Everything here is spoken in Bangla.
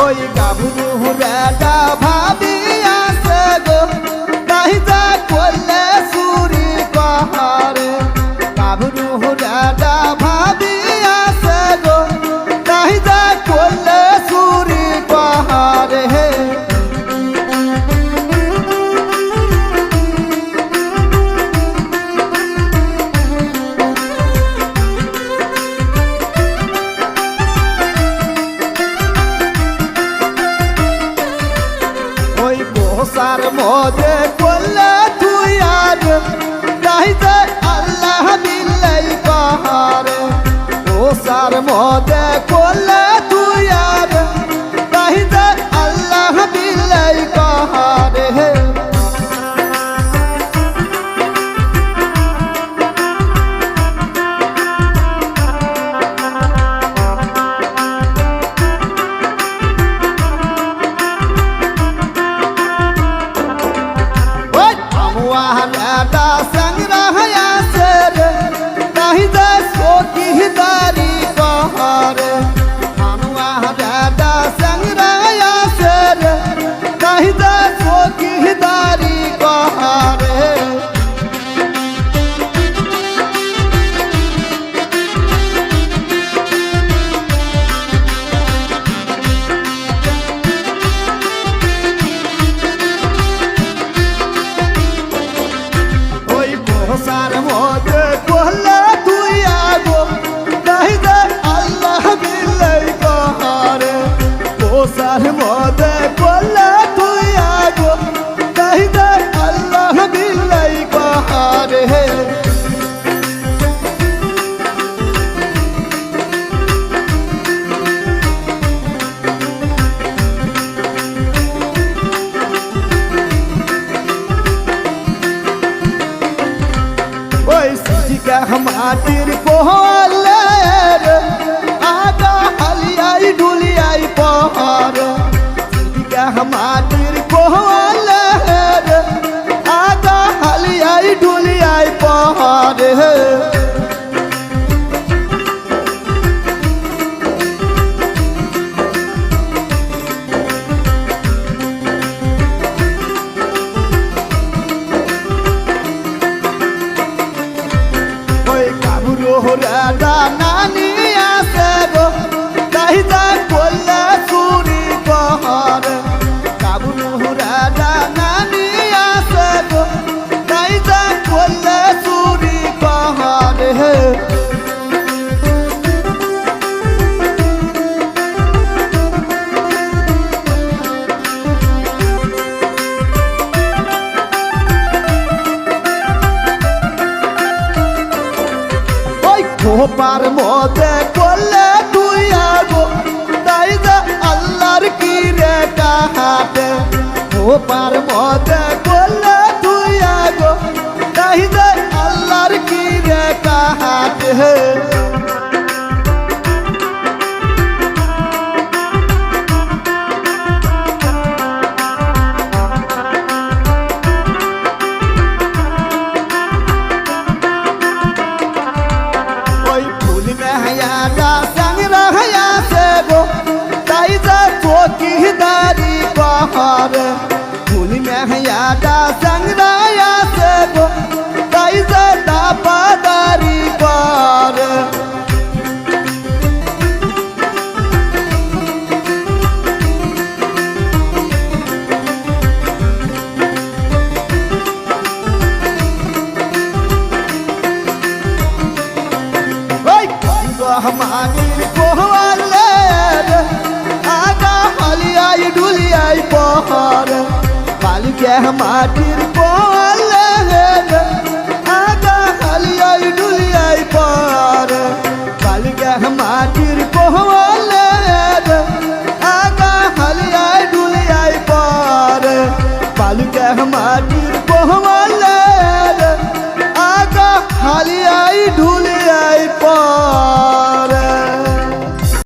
ওই গাভরু রেডা ভাবি আছে গো তাই যা করলে চুরি কহারে গাভরু রেডা ভাবি আছে গো তাই যা করলে চুরি কহারে সার মজে করলে তুই আর তাই যে আল্লাহ বিল্লাই পাহাড়ে ও সার মজে করলে তুই আর তাই যে আল্লাহ বিল্লাই পাহাড়ে Ada sangra haya sere nahi da soki dari bahare anwa ada sangra haya sere nahi da soki dari bahare সার মজে করলে তুই আগো তাই যে আল্লাহ বিল্লাই কহারে ও সার মজে করলে তুই আগো তাই যে আল্লাহ বিল্লাই কহারে মাটির পোহলে আগা হালিয়াই ডুলিয়াই পহর মাটির পোহলে আগা হালিয়াই ডুলিয়াই পহর রেডা নানি আছে গো তাই যা করলে চুরি কহারে গাভরু রেডা নানি আছে গো তাই যা করলে চুরি কহারে খোপার মধ্যে করলে তুই আগো তাই যে আল্লাহর কি রে কাহাতে খোপার মধ্যে করলে তুই আগো তাই যে আল্লাহর কি রে কাহাতে दारी पहाड़ फूल में हयादा संगराया से गो ताई से दापा दारी पार हमारी कोहवाले आगा हलियाई डुलियाई पहाड़ पाल के हमारी कोहवाले आगा हलियाई डुलियाई पहाड़ पाल के हमारी कोहवाले आगा हलियाई डुलियाई पहाड़ पाल के हमारी कोहवाले आगा हलियाई डुलियाई